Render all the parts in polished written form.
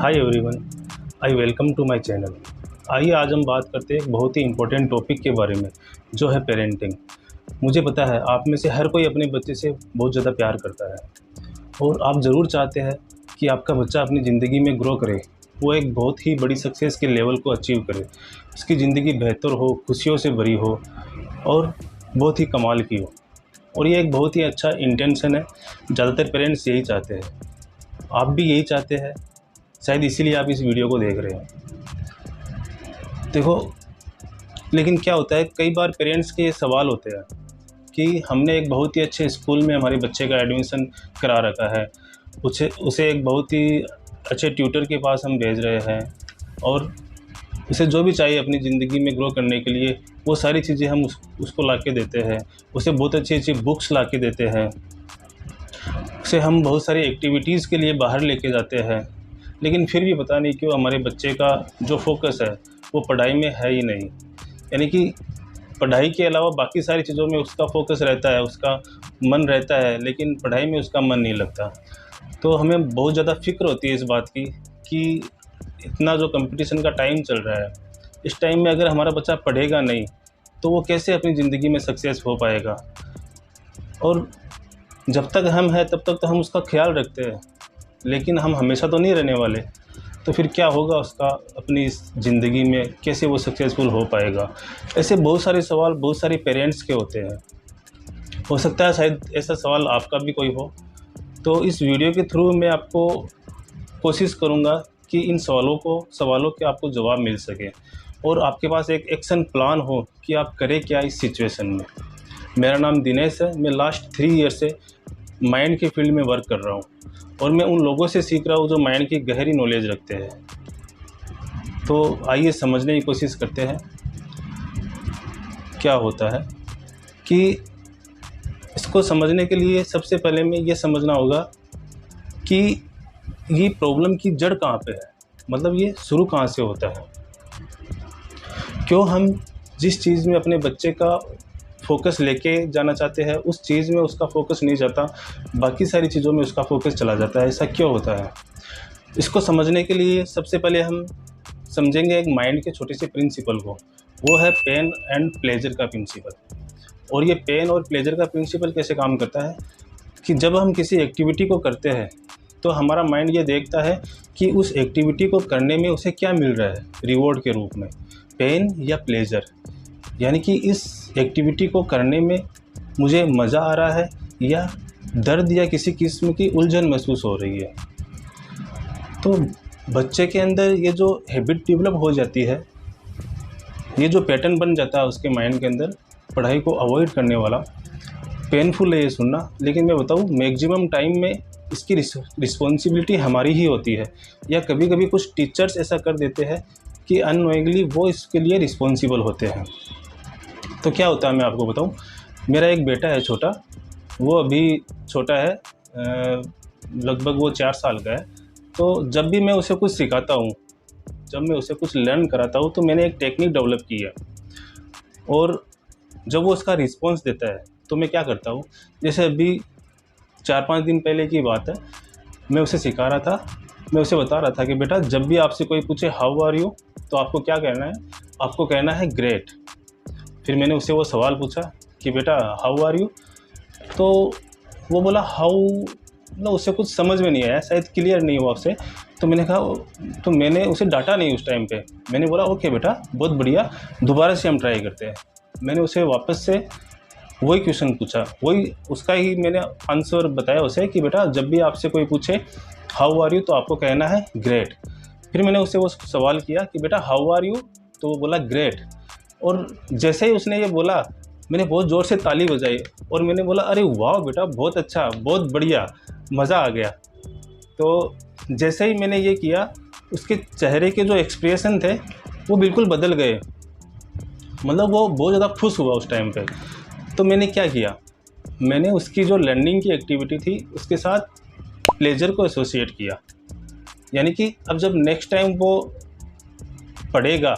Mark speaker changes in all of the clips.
Speaker 1: Hi everyone, I welcome to my channel. आइए आज हम बात करते हैं एक बहुत ही इम्पोर्टेंट टॉपिक के बारे में, जो है पेरेंटिंग। मुझे पता है आप में से हर कोई अपने बच्चे से बहुत ज़्यादा प्यार करता है और आप ज़रूर चाहते हैं कि आपका बच्चा अपनी ज़िंदगी में ग्रो करे, वो एक बहुत ही बड़ी सक्सेस के लेवल को अचीव करे, उसकी ज़िंदगी बेहतर हो, खुशियों से भरी हो और बहुत ही कमाल की हो। और ये एक बहुत ही अच्छा इंटेंशन है। ज़्यादातर पेरेंट्स यही चाहते हैं, आप भी यही चाहते हैं, शायद इसीलिए आप इस वीडियो को देख रहे हैं। देखो, लेकिन क्या होता है, कई बार पेरेंट्स के ये सवाल होते हैं कि हमने एक बहुत ही अच्छे स्कूल में हमारे बच्चे का एडमिशन करा रखा है, उसे एक बहुत ही अच्छे ट्यूटर के पास हम भेज रहे हैं और उसे जो भी चाहिए अपनी ज़िंदगी में ग्रो करने के लिए वो सारी चीज़ें हम उसको ला के देते हैं। उसे बहुत अच्छी अच्छी बुक्स ला के देते हैं, उसे हम बहुत सारी एक्टिविटीज़ के लिए बाहर लेके जाते हैं, लेकिन फिर भी पता नहीं क्यों हमारे बच्चे का जो फोकस है वो पढ़ाई में है ही नहीं। यानी कि पढ़ाई के अलावा बाकी सारी चीज़ों में उसका फोकस रहता है, उसका मन रहता है, लेकिन पढ़ाई में उसका मन नहीं लगता। तो हमें बहुत ज़्यादा फ़िक्र होती है इस बात की कि इतना जो कंपटीशन का टाइम चल रहा है, इस टाइम में अगर हमारा बच्चा पढ़ेगा नहीं तो वो कैसे अपनी ज़िंदगी में सक्सेस हो पाएगा। और जब तक हम हैं तब तक तो हम उसका ख्याल रखते हैं, लेकिन हम हमेशा तो नहीं रहने वाले। तो फिर क्या होगा उसका अपनी इस ज़िंदगी में, कैसे वो सक्सेसफुल हो पाएगा। ऐसे बहुत सारे सवाल बहुत सारे पेरेंट्स के होते हैं। हो सकता है शायद ऐसा सवाल आपका भी कोई हो। तो इस वीडियो के थ्रू मैं आपको कोशिश करूँगा कि इन सवालों के आपको जवाब मिल सके और आपके पास एक एक्शन प्लान हो कि आप करें क्या इस सिचुएशन में। मेरा नाम दिनेश है, मैं लास्ट 3 ईयर से माइंड के फील्ड में वर्क कर रहा हूँ और मैं उन लोगों से सीख रहा हूँ जो माइंड की गहरी नॉलेज रखते हैं। तो आइए समझने की कोशिश करते हैं क्या होता है। कि इसको समझने के लिए सबसे पहले में ये समझना होगा कि ये प्रॉब्लम की जड़ कहाँ पे है, मतलब ये शुरू कहाँ से होता है। क्यों हम जिस चीज़ में अपने बच्चे का फोकस लेके जाना चाहते हैं उस चीज़ में उसका फोकस नहीं जाता, बाकी सारी चीज़ों में उसका फोकस चला जाता है, ऐसा क्यों होता है। इसको समझने के लिए सबसे पहले हम समझेंगे एक माइंड के छोटे से प्रिंसिपल को, वो है पेन एंड प्लेजर का प्रिंसिपल। और ये पेन और प्लेजर का प्रिंसिपल कैसे काम करता है कि जब हम किसी एक्टिविटी को करते हैं तो हमारा माइंड ये देखता है कि उस एक्टिविटी को करने में उसे क्या मिल रहा है रिवॉर्ड के रूप में, पेन या प्लेजर। यानी कि इस एक्टिविटी को करने में मुझे मज़ा आ रहा है या दर्द या किसी किस्म की उलझन महसूस हो रही है। तो बच्चे के अंदर ये जो हैबिट डेवलप हो जाती है, ये जो पैटर्न बन जाता है उसके माइंड के अंदर पढ़ाई को अवॉइड करने वाला। पेनफुल है ये सुनना, लेकिन मैं बताऊँ मैक्सिमम टाइम में इसकी रिस्पॉन्सिबिलिटी हमारी ही होती है, या कभी कभी कुछ टीचर्स ऐसा कर देते हैं कि अननोइंगली वो इसके लिए रिस्पॉन्सिबल होते हैं। तो क्या होता है मैं आपको बताऊं, मेरा एक बेटा है छोटा, वो अभी छोटा है, लगभग वो 4 साल का है। तो जब भी मैं उसे कुछ सिखाता हूँ, जब मैं उसे कुछ लर्न कराता हूँ, तो मैंने एक टेक्निक डेवलप की है और जब वो उसका रिस्पॉन्स देता है तो मैं क्या करता हूँ, जैसे अभी 4-5 दिन पहले की बात है, मैं उसे सिखा रहा था, मैं उसे बता रहा था कि बेटा जब भी आपसे कोई पूछे हाउ आर यू, तो आपको क्या कहना है, आपको कहना है ग्रेट। फिर मैंने उससे वो सवाल पूछा कि बेटा हाउ आर यू, तो वो बोला हाउ, मतलब उससे कुछ समझ में नहीं आया, शायद क्लियर नहीं हुआ उससे। तो मैंने कहा, तो मैंने उसे डांटा नहीं उस टाइम पे, मैंने बोला ओके बेटा बहुत बढ़िया, दोबारा से हम ट्राई करते हैं। मैंने उसे वापस से वही क्वेश्चन पूछा, वही उसका ही मैंने आंसर बताया उसे कि बेटा जब भी आपसे कोई पूछे हाउ आर यू तो आपको कहना है ग्रेट। फिर मैंने उससे वो सवाल किया कि बेटा हाउ आर यू, तो वो बोला ग्रेट। और जैसे ही उसने ये बोला मैंने बहुत ज़ोर से ताली बजाई और मैंने बोला अरे वाह बेटा बहुत अच्छा, बहुत बढ़िया, मज़ा आ गया। तो जैसे ही मैंने ये किया उसके चेहरे के जो एक्सप्रेशन थे वो बिल्कुल बदल गए, मतलब वो बहुत ज़्यादा खुश हुआ उस टाइम पे। तो मैंने क्या किया, मैंने उसकी जो लर्निंग की एक्टिविटी थी उसके साथ प्लेजर को एसोसिएट किया। यानी कि अब जब नेक्स्ट टाइम वो पढ़ेगा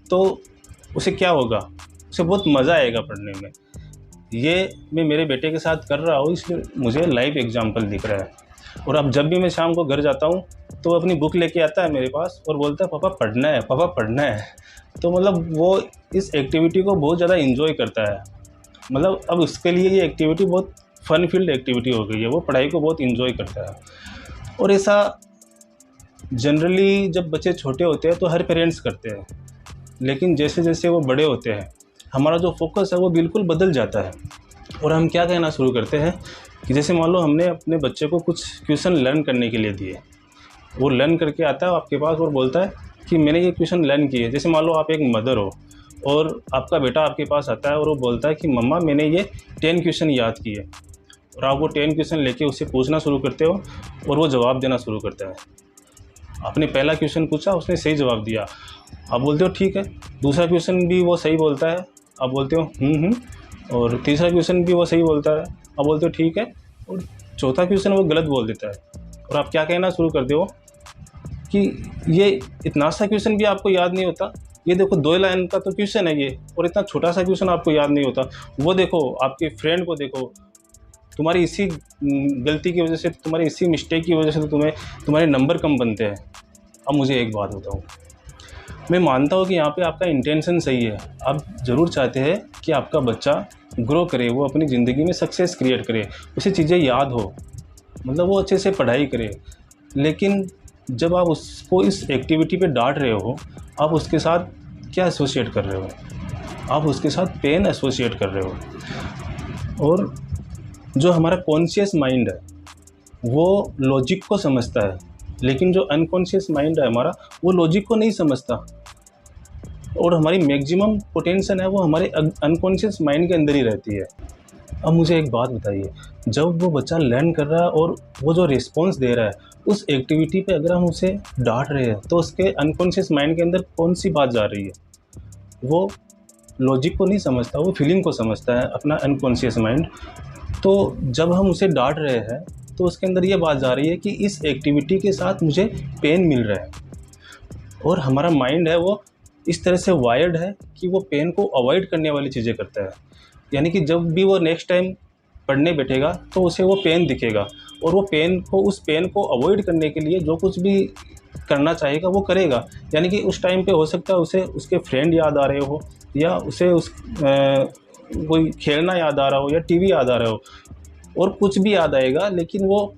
Speaker 1: तो उसे क्या होगा, उसे बहुत मज़ा आएगा पढ़ने में। ये मैं मेरे बेटे के साथ कर रहा हूँ, इसलिए मुझे लाइव एग्जांपल दिख रहा है। और अब जब भी मैं शाम को घर जाता हूँ तो वो अपनी बुक लेके आता है मेरे पास और बोलता है पापा पढ़ना है, पापा पढ़ना है। तो मतलब वो इस एक्टिविटी को बहुत ज़्यादा इन्जॉय करता है। मतलब अब उसके लिए ये एक्टिविटी बहुत फन फील्ड एक्टिविटी हो गई है, वो पढ़ाई को बहुत इन्जॉय करता है। और ऐसा जनरली जब बच्चे छोटे होते हैं तो हर पेरेंट्स करते हैं, लेकिन जैसे जैसे वो बड़े होते हैं हमारा जो फोकस है वो बिल्कुल बदल जाता है। और हम क्या कहना शुरू करते हैं कि जैसे मान लो हमने अपने बच्चे को कुछ क्वेश्चन लर्न करने के लिए दिए, वो लर्न करके आता है आपके पास और बोलता है कि मैंने ये क्वेश्चन लर्न किए। जैसे मान लो आप एक मदर हो और आपका बेटा आपके पास आता है और वो बोलता है कि मम्मा मैंने ये 10 क्वेश्चन याद किए, और आप वो 10 क्वेश्चन लेके उससे पूछना शुरू करते हो और वो जवाब देना शुरू करता है। आपने पहला क्वेश्चन पूछा, उसने सही जवाब दिया, आप बोलते हो ठीक है। दूसरा क्वेश्चन भी वो सही बोलता है, आप बोलते हो। और तीसरा क्वेश्चन भी वो सही बोलता है, आप बोलते हो ठीक है। और चौथा क्वेश्चन वो गलत बोल देता है और आप क्या कहना शुरू करते हो कि ये इतना सा क्वेश्चन भी आपको याद नहीं होता, ये देखो 2 लाइन का तो क्वेश्चन है ये, और इतना छोटा सा क्वेश्चन आपको याद नहीं होता। वो देखो आपके फ्रेंड को देखो, तुम्हारी इसी गलती की वजह से, तुम्हारी इसी मिस्टेक की वजह से तो तुम्हारे नंबर कम बनते हैं। अब मुझे एक बात बताओ, मैं मानता हूँ कि यहाँ पे आपका इंटेंशन सही है, आप ज़रूर चाहते हैं कि आपका बच्चा ग्रो करे, वो अपनी ज़िंदगी में सक्सेस क्रिएट करे, उसे चीज़ें याद हो, मतलब वो अच्छे से पढ़ाई करे। लेकिन जब आप उसको इस एक्टिविटी पे डांट रहे हो, आप उसके साथ क्या एसोसिएट कर रहे हो? आप उसके साथ पेन एसोसिएट कर रहे हो। और जो हमारा कॉन्शियस माइंड है वो लॉजिक को समझता है, लेकिन जो अनकॉन्शियस माइंड है हमारा, वो लॉजिक को नहीं समझता। और हमारी मैक्सिमम पोटेंशियल है वो हमारे अनकॉन्शियस माइंड के अंदर ही रहती है। अब मुझे एक बात बताइए, जब वो बच्चा लर्न कर रहा है और वो जो रिस्पॉन्स दे रहा है उस एक्टिविटी पे अगर हम उसे डांट रहे हैं तो उसके अनकॉन्शियस माइंड के अंदर कौन सी बात जा रही है? वो लॉजिक को नहीं समझता, वो फीलिंग को समझता है, अपना अनकॉन्शियस माइंड। तो जब हम उसे डांट रहे हैं तो उसके अंदर ये बात जा रही है कि इस एक्टिविटी के साथ मुझे पेन मिल रहा है, और हमारा माइंड है वो इस तरह से वायर्ड है कि वो पेन को अवॉइड करने वाली चीज़ें करता है। यानी कि जब भी वो नेक्स्ट टाइम पढ़ने बैठेगा तो उसे वो पेन दिखेगा, और वो उस पेन को अवॉइड करने के लिए जो कुछ भी करना चाहेगा वो करेगा। यानी कि उस टाइम पे हो सकता है उसे उसके फ्रेंड याद आ रहे हो, या उसे कोई खेलना याद आ रहा हो, या टीवी याद आ रहा हो, और कुछ भी याद आएगा, लेकिन वो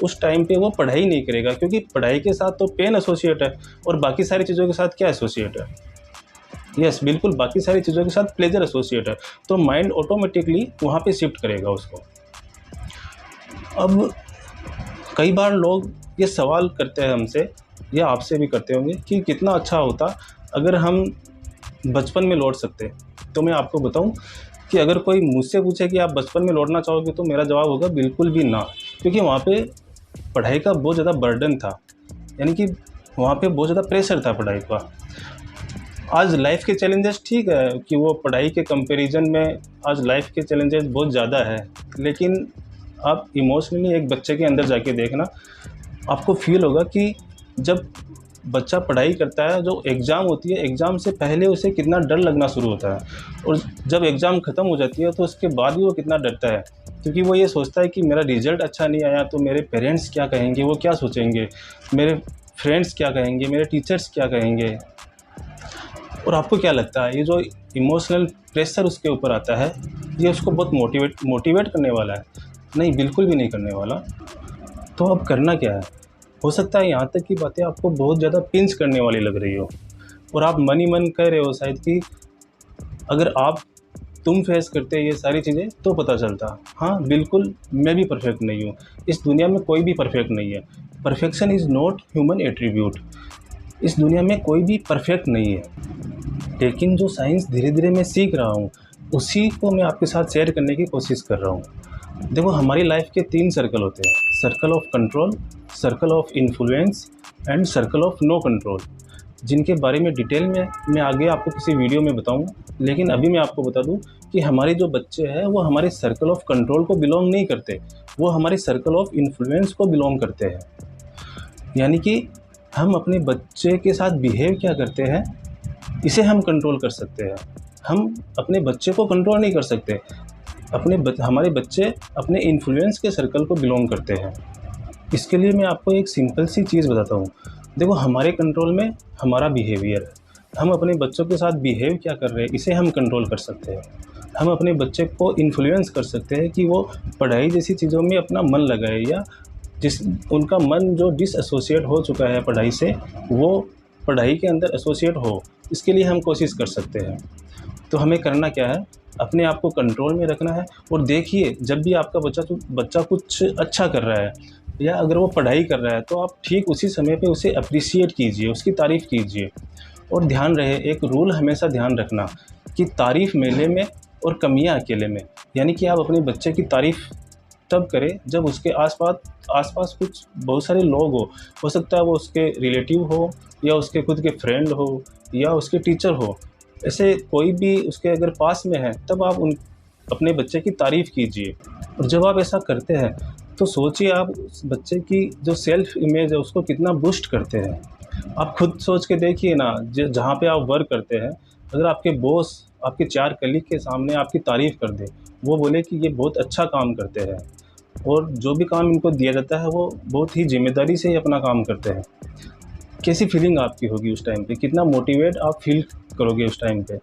Speaker 1: उस टाइम पे वो पढ़ाई नहीं करेगा, क्योंकि पढ़ाई के साथ तो पेन एसोसिएट है और बाकी सारी चीज़ों के साथ क्या एसोसिएट है? यस, बिल्कुल बाकी सारी चीज़ों के साथ प्लेजर एसोसिएट है। तो माइंड ऑटोमेटिकली वहाँ पे शिफ्ट करेगा उसको। अब कई बार लोग ये सवाल करते हैं हमसे, या आपसे भी करते होंगे, कि कितना अच्छा होता अगर हम बचपन में लौट सकते। तो मैं आपको बताऊं कि अगर कोई मुझसे पूछे कि आप बचपन में लौटना चाहोगे, तो मेरा जवाब होगा बिल्कुल भी ना, क्योंकि वहाँ पे पढ़ाई का बहुत ज़्यादा बर्डन था। यानी कि वहाँ पे बहुत ज़्यादा प्रेशर था पढ़ाई का। आज लाइफ के चैलेंजेस ठीक है कि वो पढ़ाई के कंपैरिजन में आज लाइफ के चैलेंजेस बहुत ज़्यादा है, लेकिन आप इमोशनली एक बच्चे के अंदर जाके देखना, आपको फील होगा कि जब बच्चा पढ़ाई करता है, जो एग्ज़ाम होती है, एग्ज़ाम से पहले उसे कितना डर लगना शुरू होता है, और जब एग्ज़ाम ख़त्म हो जाती है तो उसके बाद भी वो कितना डरता है, क्योंकि वो ये सोचता है कि मेरा रिज़ल्ट अच्छा नहीं आया तो मेरे पेरेंट्स क्या कहेंगे, वो क्या सोचेंगे, मेरे फ्रेंड्स क्या कहेंगे, मेरे टीचर्स क्या कहेंगे। और आपको क्या लगता है, ये जो इमोशनल प्रेशर उसके ऊपर आता है, ये उसको बहुत मोटिवेट करने वाला है? नहीं, बिल्कुल भी नहीं करने वाला। तो अब करना क्या है? हो सकता है यहाँ तक की बातें आपको बहुत ज़्यादा पिंच करने वाली लग रही हो, और आप मन ही मन कह रहे हो शायद कि अगर तुम फेस करते ये सारी चीज़ें तो पता चलता। हाँ, बिल्कुल, मैं भी परफेक्ट नहीं हूँ, इस दुनिया में कोई भी परफेक्ट नहीं है। Perfection is not human attribute. इस दुनिया में कोई भी परफेक्ट नहीं है, लेकिन जो साइंस धीरे धीरे मैं सीख रहा हूँ उसी को मैं आपके साथ शेयर करने की कोशिश कर रहा हूँ। देखो, हमारी लाइफ के 3 सर्कल होते हैं: circle of control, circle of influence and circle of no control, जिनके बारे में डिटेल में मैं आगे आपको किसी वीडियो में बताऊंगा। लेकिन अभी मैं आपको बता दूं कि हमारे जो बच्चे हैं वो हमारे सर्कल ऑफ कंट्रोल को बिलोंग नहीं करते, वो हमारे सर्कल ऑफ इन्फ्लुएंस को बिलोंग करते हैं। यानी कि हम अपने बच्चे के साथ बिहेव क्या करते हैं, इसे हम कंट्रोल कर सकते हैं। हम अपने बच्चे को कंट्रोल नहीं कर सकते। हमारे बच्चे अपने इन्फ्लुएंस के सर्कल को बिलोंग करते हैं। इसके लिए मैं आपको एक सिंपल सी चीज़ बताता हूँ। देखो, हमारे कंट्रोल में हमारा बिहेवियर है। हम अपने बच्चों के साथ बिहेव क्या कर रहे हैं, इसे हम कंट्रोल कर सकते हैं। हम अपने बच्चे को इन्फ्लुएंस कर सकते हैं कि वो पढ़ाई जैसी चीज़ों में अपना मन लगाए, या जिस उनका मन जो डिसएसोसिएट हो चुका है पढ़ाई से, वो पढ़ाई के अंदर एसोसिएट हो, इसके लिए हम कोशिश कर सकते हैं। तो हमें करना क्या है, अपने आप को कंट्रोल में रखना है। और देखिए, जब भी आपका बच्चा कुछ अच्छा कर रहा है, या अगर वो पढ़ाई कर रहा है, तो आप ठीक उसी समय पे उसे अप्रिशिएट कीजिए, उसकी तारीफ़ कीजिए। और ध्यान रहे, एक रूल हमेशा ध्यान रखना कि तारीफ़ मेले में और कमियां अकेले में। यानी कि आप अपने बच्चे की तारीफ़ तब करें जब उसके आसपास कुछ बहुत सारे लोग हो सकता है वो उसके रिलेटिव हो, या उसके खुद के फ्रेंड हो, या उसके टीचर हो। ऐसे कोई भी उसके अगर पास में है, तब आप अपने बच्चे की तारीफ़ कीजिए। और जब आप ऐसा करते हैं, तो सोचिए आप उस बच्चे की जो सेल्फ़ इमेज है उसको कितना बूस्ट करते हैं। आप खुद सोच के देखिए ना, जहाँ पे आप वर्क करते हैं, अगर आपके बॉस आपके 4 कलीग के सामने आपकी तारीफ़ कर दे, वो बोले कि ये बहुत अच्छा काम करते हैं, और जो भी काम इनको दिया जाता है वो बहुत ही ज़िम्मेदारी से ही अपना काम करते हैं, कैसी फीलिंग आपकी होगी उस टाइम पे? कितना मोटिवेट आप फ़ील करोगे उस टाइम पे?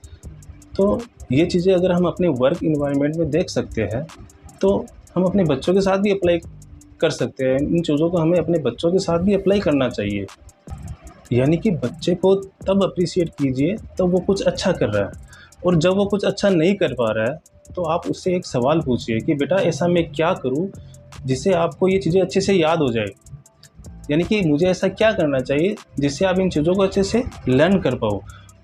Speaker 1: तो ये चीज़ें अगर हम अपने वर्क एनवायरनमेंट में देख सकते हैं, तो हम अपने बच्चों के साथ भी अप्लाई कर सकते हैं। इन चीज़ों को हमें अपने बच्चों के साथ भी अप्लाई करना चाहिए। यानी कि बच्चे को तब अप्रिशिएट कीजिए तब वो कुछ अच्छा कर रहा है, और जब वो कुछ अच्छा नहीं कर पा रहा है, तो आप उससे एक सवाल पूछिए कि बेटा, ऐसा मैं क्या करूं जिससे आपको ये चीज़ें अच्छे से याद हो जाए। यानी कि मुझे ऐसा क्या करना चाहिए जिससे आप इन चीज़ों को अच्छे से लर्न कर पाओ।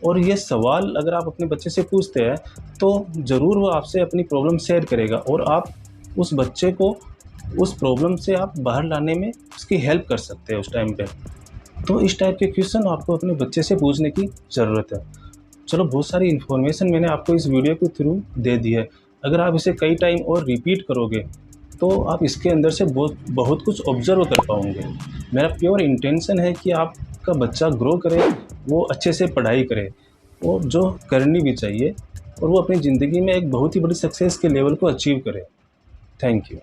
Speaker 1: और ये सवाल अगर आप अपने बच्चे से पूछते हैं, तो ज़रूर वो आपसे अपनी प्रॉब्लम शेयर करेगा, और आप उस बच्चे को उस प्रॉब्लम से आप बाहर लाने में उसकी हेल्प कर सकते हैं उस टाइम पे। तो इस टाइप के क्वेश्चन आपको अपने बच्चे से पूछने की ज़रूरत है। चलो, बहुत सारी इन्फॉर्मेशन मैंने आपको इस वीडियो के थ्रू दे दी है। अगर आप इसे कई टाइम और रिपीट करोगे, तो आप इसके अंदर से बहुत कुछ ऑब्ज़र्व कर पाओगे। मेरा प्योर इंटेंशन है कि आपका बच्चा ग्रो करे, वो अच्छे से पढ़ाई करे, और जो करनी भी चाहिए, और वो अपनी ज़िंदगी में एक बहुत ही बड़ी सक्सेस के लेवल को अचीव करे। Thank you.